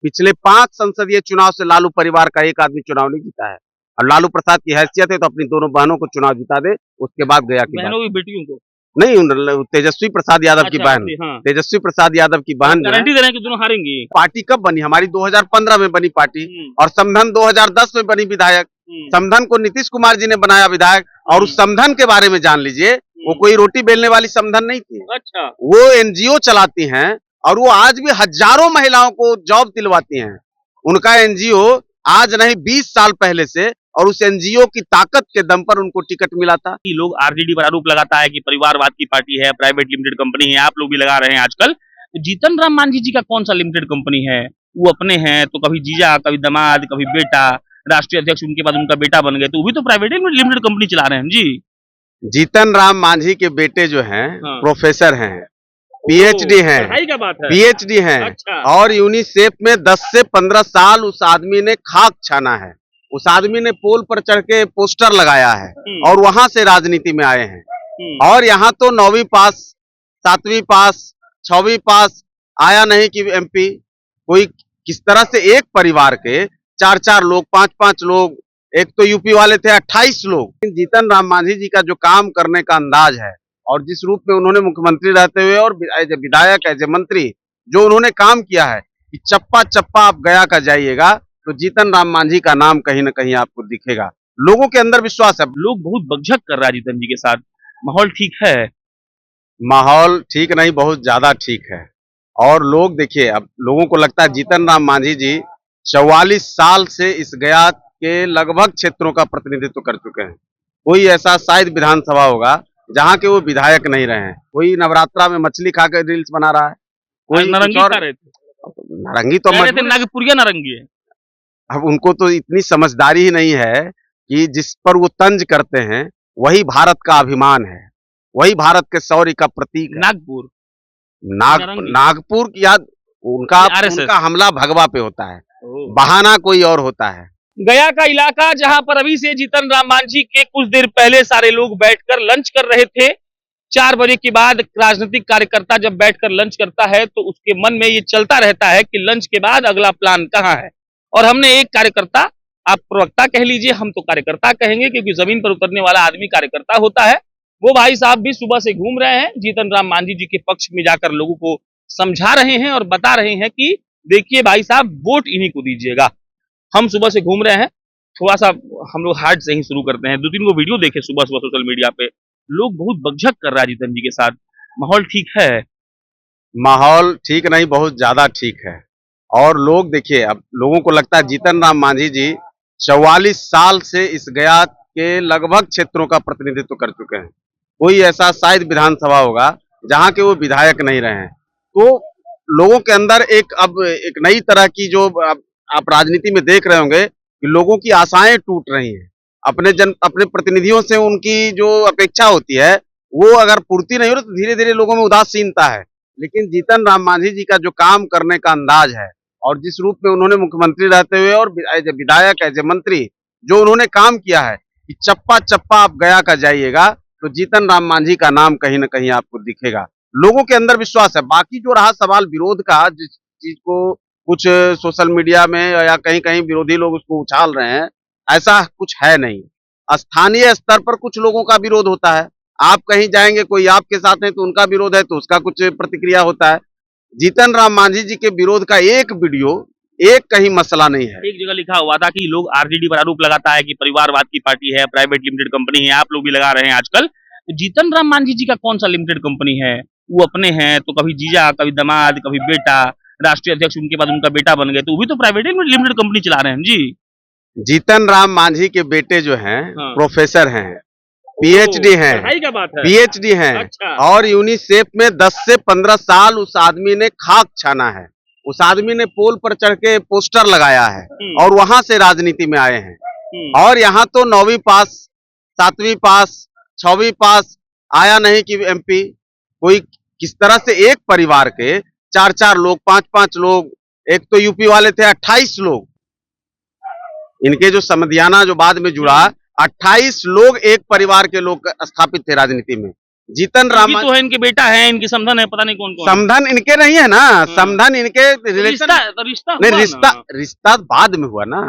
पिछले 5 संसदीय चुनाव से लालू परिवार का एक आदमी चुनाव नहीं जीता है। और लालू प्रसाद की हैसियत है तो अपनी दोनों बहनों को चुनाव जिता दे, उसके बाद गया की बात। बहनों की बेटियों को नहीं, तेजस्वी प्रसाद यादव की अच्छा, बहन, हाँ। तेजस्वी प्रसाद यादव की बहन जो है, गारंटी दे रहे हैं कि दोनों हारेंगी। पार्टी कब बनी? हमारी 2015 में बनी पार्टी, और समधन 2010 में बनी विधायक। समधन को नीतीश कुमार जी ने बनाया विधायक, और उस समधन के बारे में जान लीजिए, वो कोई रोटी बेलने वाली समधन नहीं थी। अच्छा, वो एनजीओ चलाती हैं और वो आज भी हजारों महिलाओं को जॉब दिलवाती हैं। उनका एनजीओ आज नहीं 20 साल पहले से, और उस एनजीओ की ताकत के दम पर उनको टिकट मिला था। कि लोग आरजेडी पर आरोप लगाता है कि परिवारवाद की पार्टी है, प्राइवेट लिमिटेड कंपनी है, आप लोग भी लगा रहे हैं आजकल। जीतन राम मांझी जी का कौन सा लिमिटेड कंपनी है? वो अपने हैं तो कभी जीजा, कभी दामाद, कभी बेटा, राष्ट्रीय अध्यक्ष उनके बाद उनका बेटा बन गए, तो वो भी तो प्राइवेट लिमिटेड कंपनी चला रहे हैं जी। जीतन राम मांझी के बेटे जो हैं, हाँ। प्रोफेसर हैं, पीएचडी हैं, पढ़ाई का बात है। पीएचडी हैं, अच्छा। और यूनिसेफ में 10 से 15 साल उस आदमी ने खाक छाना है। उस आदमी ने पोल पर चढ़ के पोस्टर लगाया है, और वहां से राजनीति में आए हैं। और यहाँ तो 9वीं पास, 7वीं पास, 6वीं पास आया नहीं कि एमपी। कोई किस तरह से एक परिवार के 4-4 लोग, 5-5 लोग, एक तो यूपी वाले थे 28 लोग। जीतन राम मांझी जी का जो काम करने का अंदाज है, और जिस रूप में उन्होंने मुख्यमंत्री रहते हुए और एज ए विधायक, एज ए मंत्री जो उन्होंने काम किया है, कि चप्पा चप्पा आप गया का जाइएगा तो जीतन राम मांझी का नाम कहीं ना कहीं आपको दिखेगा। लोगों के अंदर विश्वास है। लोग बहुत बकझक कर रहा है जीतन जी के साथ, माहौल ठीक है? माहौल ठीक नहीं, बहुत ज्यादा ठीक है। और लोग देखिए, अब लोगों को लगता है जीतन राम मांझी जी 44 साल से इस गया के लगभग क्षेत्रों का प्रतिनिधित्व कर चुके हैं। कोई ऐसा शायद विधानसभा होगा जहां के वो विधायक नहीं रहे हैं। कोई नवरात्रा में मछली खा कर रील्स बना रहा है, कोई नारंगी खा रहे थे, नारंगी तो नागपुरिया नारंगी है। अब उनको तो इतनी समझदारी ही नहीं है कि जिस पर वो तंज करते हैं वही भारत का अभिमान है, वही भारत के शौर्य का प्रतीक है। नागपुर, नागपुर की याद, उनका हमला भगवा पे होता है, बहाना कोई और होता है। गया का इलाका जहां पर अभी से जीतन राम मांझी के कुछ देर पहले सारे लोग बैठकर लंच कर रहे थे। 4 बजे के बाद राजनीतिक कार्यकर्ता जब बैठकर लंच करता है तो उसके मन में ये चलता रहता है कि लंच के बाद अगला प्लान कहाँ है। और हमने एक कार्यकर्ता, आप प्रवक्ता कह लीजिए, हम तो कार्यकर्ता कहेंगे क्योंकि जमीन पर उतरने वाला आदमी कार्यकर्ता होता है, वो भाई साहब भी सुबह से घूम रहे हैं, जीतन राम मांझी जी के पक्ष में जाकर लोगों को समझा रहे हैं और बता रहे हैं कि देखिए भाई साहब, वोट इन्हीं को दीजिएगा। हम सुबह से घूम रहे हैं, थोड़ा सा हम लोग हार्ड से ही शुरू करते हैं। 2-3 को वीडियो देखे सुबह सुबह सोशल मीडिया पे, लोग बहुत बकझक कर रहा है जीतन जी के साथ, माहौल ठीक है? माहौल ठीक नहीं, बहुत ज्यादा ठीक है। और लोग देखिए, अब लोगों को लगता है जीतन राम मांझी जी 44 साल से इस गया के लगभग क्षेत्रों का प्रतिनिधित्व कर चुके हैं। कोई ऐसा शायद विधानसभा होगा जहां के वो विधायक नहीं रहे हैं। तो लोगों के अंदर अब एक नई तरह की जो आप राजनीति में देख रहे होंगे कि लोगों की आशाएं टूट रही हैं। अपने प्रतिनिधियों से उनकी जो अपेक्षा होती है वो अगर पूर्ति नहीं हो रही तो धीरे धीरे लोगों में उदासीनता है। लेकिन जीतन राम मांझी जी का जो काम करने का अंदाज है, और जिस रूप में उन्होंने मुख्यमंत्री रहते हुए और एज ए विधायक, एज ए मंत्री जो उन्होंने काम किया है, कि चप्पा चप्पा आप गया का जाइएगा तो जीतन राम मांझी का नाम कहीं ना कहीं आपको दिखेगा। लोगों के अंदर विश्वास है। बाकी जो रहा सवाल विरोध का, जिस चीज को कुछ सोशल मीडिया में या कहीं कहीं विरोधी लोग उसको उछाल रहे हैं, ऐसा कुछ है नहीं। स्थानीय स्तर पर कुछ लोगों का विरोध होता है, आप कहीं जाएंगे कोई आपके साथ है तो उनका विरोध है तो उसका कुछ प्रतिक्रिया होता है। जीतन राम मांझी जी के विरोध का एक वीडियो, एक कहीं मसला नहीं है। एक जगह लिखा हुआ था कि लोग आरजेडी पर आरोप लगाता है कि परिवारवाद की पार्टी है, प्राइवेट लिमिटेड कंपनी है, आप लोग भी लगा रहे हैं आजकल। जीतन राम मांझी जी का कौन सा लिमिटेड कंपनी है? वो अपने हैं तो कभी जीजा, कभी दामाद, कभी बेटा, राष्ट्रीय अध्यक्ष उनके बाद उनका बेटा बन गए, तो वो भी तो प्राइवेट लिमिटेड कंपनी चला रहे हैं जी। जीतन राम मांझी के बेटे जो हैं, हाँ। प्रोफेसर हैं, पीएचडी हैं, पढ़ाई का बात है। पीएचडी हैं, अच्छा। और यूनिसेफ में 10 से 15 साल उस आदमी ने खाक छाना है। उस आदमी ने पोल पर चढ़ के पोस्टर लगाया है, और वहां से राजनीति में आए हैं। और यहाँ तो 9वीं पास, 7वीं पास, 6वीं पास आया नहीं कि एमपी। कोई किस तरह से एक परिवार के 4-4 लोग, 5-5 लोग, एक तो यूपी वाले थे 28 लोग, इनके जो समधियाना जो बाद में जुड़ा, 28 लोग एक परिवार के लोग स्थापित थे राजनीति में। जीतन राम तो है, इनके बेटा है, इनकी समधन है, पता नहीं कौन कौन। समधन इनके नहीं है ना, समधन इनके रिलेशन रिश्ता नहीं, हुआ रिश्ता ना। रिश्ता बाद में हुआ ना।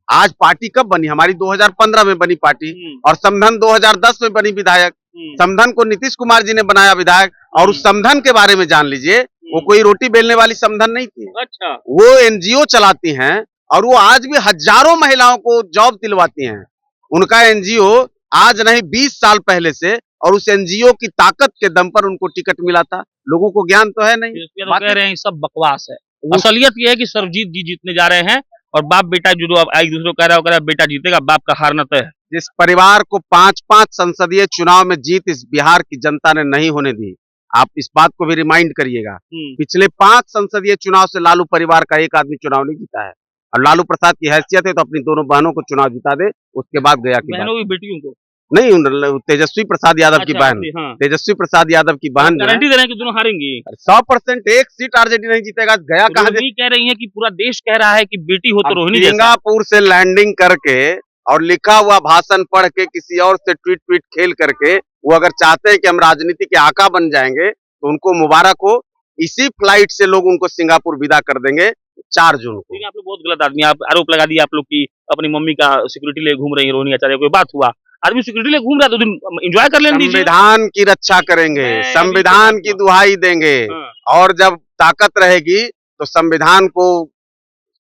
आज पार्टी कब बनी? हमारी 2015 में बनी पार्टी, और समधन 2010 में बनी विधायक। समधन को नीतीश कुमार जी ने बनाया विधायक, और उस समधन के बारे में जान लीजिए, वो कोई रोटी बेलने वाली समधन नहीं थी। अच्छा। वो एनजीओ चलाती हैं, और वो आज भी हजारों महिलाओं को जॉब दिलवाती हैं। उनका एनजीओ आज नहीं 20 साल पहले से, और उस एनजीओ की ताकत के दम पर उनको टिकट मिला था। लोगों को ज्ञान तो है नहीं, तो कह रहे हैं सब बकवास है। असलियत ये है कि सरजीत जी जीतने जा रहे हैं, और बाप बेटा जो अब एक दूसरे को कह रहा है बेटा जीतेगा, बाप का हारना तय है। जिस परिवार को 5-5 संसदीय चुनाव में जीत इस बिहार की जनता ने नहीं होने दी, आप इस बात को भी रिमाइंड करिएगा। पिछले 5 संसदीय चुनाव से लालू परिवार का एक आदमी चुनाव नहीं जीता है, और लालू प्रसाद की हैसियत है तो अपनी दोनों बहनों को चुनाव जिता दे, उसके बाद गया की बहनों की बेटियों को नहीं, तेजस्वी प्रसाद यादव की बहन, हाँ। तेजस्वी प्रसाद यादव की बहन गारंटी दे रहे हैं कि दोनों हारेंगी। 100% एक सीट आरजेडी नहीं जीतेगा। गया कहा कह रही है कि पूरा देश कह रहा है कि बेटी हो तो रोहिणी जैसा। सिंगापुर से लैंडिंग करके और लिखा हुआ भाषण पढ़ के किसी और से ट्वीट खेल करके वो अगर चाहते हैं कि हम राजनीति के आका बन जाएंगे, तो उनको मुबारक हो। इसी फ्लाइट से लोग उनको सिंगापुर विदा कर देंगे 4 जून को। आप लोग बहुत गलत आदमी, आप आरोप लगा दिया आप लोग की अपनी मम्मी का सिक्योरिटी ले घूम रही है रोहिणी आचार्य। कोई बात हुआ? आदमी सिक्योरिटी ले घूम रहा है तो दिन एंजॉय कर लेने दीजिए। संविधान की रक्षा करेंगे, संविधान की दुहाई देंगे, और जब ताकत रहेगी तो संविधान को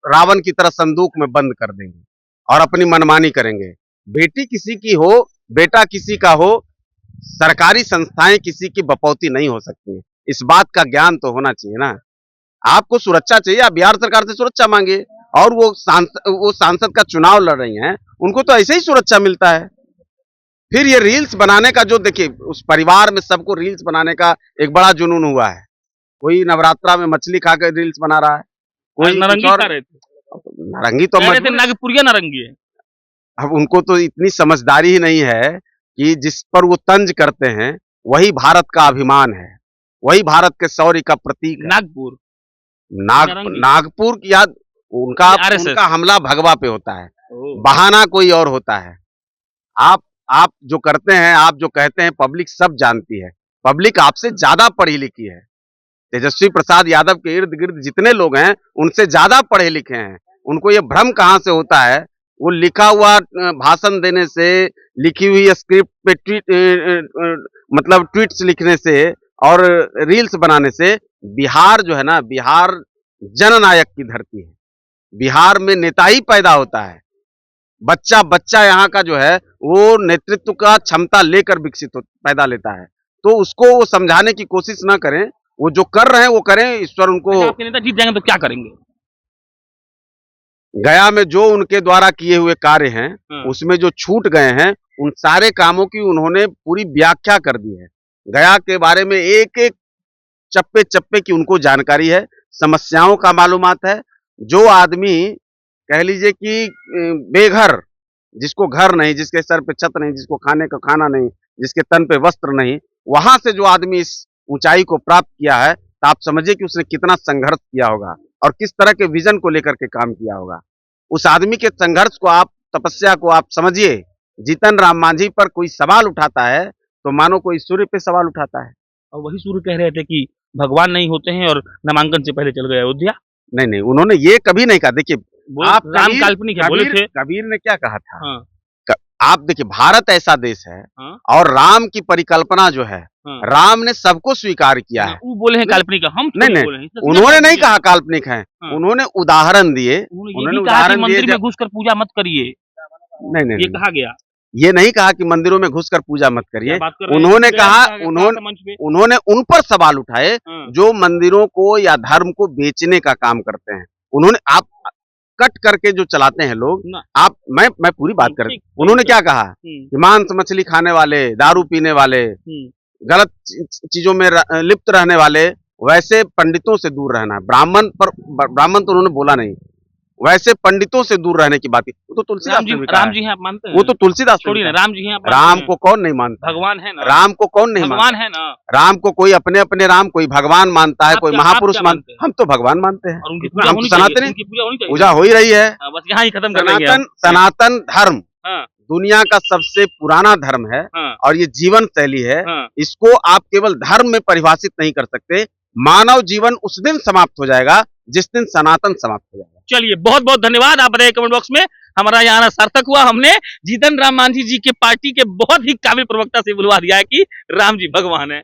रावण की तरह संदूक में बंद कर देंगे और अपनी मनमानी करेंगे। बेटी किसी की हो, बेटा किसी का हो, सरकारी संस्थाएं किसी की बपौती नहीं हो सकती। इस बात का ज्ञान तो होना चाहिए ना। आपको सुरक्षा चाहिए, आप बिहार सरकार से सुरक्षा मांगिए, और वो सांसद का चुनाव लड़ रही हैं, उनको तो ऐसे ही सुरक्षा मिलता है। फिर ये रील्स बनाने का जो देखिए, उस परिवार में सबको रील्स बनाने का एक बड़ा जुनून हुआ है। कोई नवरात्रा में मछली खा कर रील्स बना रहा है, कोई नारंगी खा रहे थे। नारंगी तो नागपुरिया नारंगी है। अब उनको तो इतनी समझदारी ही नहीं है कि जिस पर वो तंज करते हैं वही भारत का अभिमान है, वही भारत के शौर्य का प्रतीक है। नागपुर की याद उनका हमला भगवा पे होता है, बहाना कोई और होता है। आप जो करते हैं, आप जो कहते हैं, पब्लिक सब जानती है। पब्लिक आपसे ज्यादा पढ़ी लिखी है। तेजस्वी प्रसाद यादव के इर्द गिर्द जितने लोग हैं उनसे ज्यादा पढ़े लिखे हैं। उनको ये भ्रम कहां से होता है? वो लिखा हुआ भाषण देने से, लिखी हुई स्क्रिप्ट पे मतलब ट्वीट्स लिखने से और रील्स बनाने से बिहार जो है ना, बिहार जननायक की धरती है। बिहार में नेता ही पैदा होता है। बच्चा यहाँ का जो है वो नेतृत्व का क्षमता लेकर विकसित पैदा लेता है। तो उसको वो समझाने की कोशिश ना करें, वो जो कर रहे हैं वो करें। ईश्वर उनको, आपके नेता जीत जाएंगे तो क्या करेंगे? गया में जो उनके द्वारा किए हुए कार्य हैं, उसमें जो छूट गए हैं, उन सारे कामों की उन्होंने पूरी व्याख्या कर दी है। गया के बारे में एक एक चप्पे चप्पे की उनको जानकारी है, समस्याओं का मालूमात है। जो आदमी कह लीजिए कि बेघर, जिसको घर नहीं, जिसके सर पे छत नहीं, जिसको खाने का खाना नहीं, जिसके तन पे वस्त्र नहीं, वहां से जो आदमी इस ऊंचाई को प्राप्त किया है, तो आप समझिए कि उसने कितना संघर्ष किया होगा और किस तरह के विजन को लेकर के काम किया होगा। उस आदमी के संघर्ष को आप, तपस्या को आप समझिए। जीतन राम मांझी पर कोई सवाल उठाता है तो मानो कोई सूर्य पे सवाल उठाता है। और वही सूर्य कह रहे थे कि भगवान नहीं होते हैं और नामांकन से पहले चल गए अयोध्या। नहीं, उन्होंने ये कभी नहीं कहा। देखिए, आप राम काल्पनिक है बोले थे। कबीर ने क्या कहा था? आप देखिए, भारत ऐसा देश है और राम की परिकल्पना जो है, राम ने सबको स्वीकार किया है। वो बोले हैं काल्पनिक है, हम नहीं, उन्होंने नहीं कहा काल्पनिक है। उन्होंने उदाहरण दिए। उन्होंने उदाहरण मंदिर में घुसकर पूजा मत करिए। नहीं, ये कहा गया। ये नहीं कहा कि मंदिरों में घुसकर पूजा मत करिए। उन्होंने कहा, उन्होंने उन पर सवाल उठाए जो मंदिरों को या धर्म को बेचने का काम करते हैं। उन्होंने, आप कट करके जो चलाते हैं लोग, आप, मैं पूरी बात कर, उन्होंने क्या कहा कि मांस मछली खाने वाले, दारू पीने वाले, गलत चीजों में लिप्त रहने वाले, वैसे पंडितों से दूर रहना। ब्राह्मण तो उन्होंने बोला नहीं, वैसे पंडितों से दूर रहने की बात की। वो तो तुलसीदास ने भी कहा। राम जी हैं, आप मानते हैं? वो तो तुलसीदास छोड़िए ना, राम जी हैं। राम को कौन नहीं मानता? भगवान है ना। राम को कौन नहीं मानता? भगवान है ना। राम को कोई अपने अपने राम, कोई भगवान मानता है, कोई महापुरुष मानता है। हम तो भगवान मानते हैं। हम सनातनी, पूजा हो ही रही है। बस यहाँ ही खत्म कर देंगे। सनातन धर्म दुनिया का सबसे पुराना धर्म है हाँ, और ये जीवन शैली है। हाँ। इसको आप केवल धर्म में परिभाषित नहीं कर सकते। मानव जीवन उस दिन समाप्त हो जाएगा जिस दिन सनातन समाप्त हो जाएगा। चलिए बहुत बहुत धन्यवाद, आप बताइए कमेंट बॉक्स में। हमारा यहाँ आना सार्थक हुआ, हमने जीतन राम मांझी जी के पार्टी के बहुत ही काबिल प्रवक्ता से बुलवा दिया है कि राम जी भगवान है।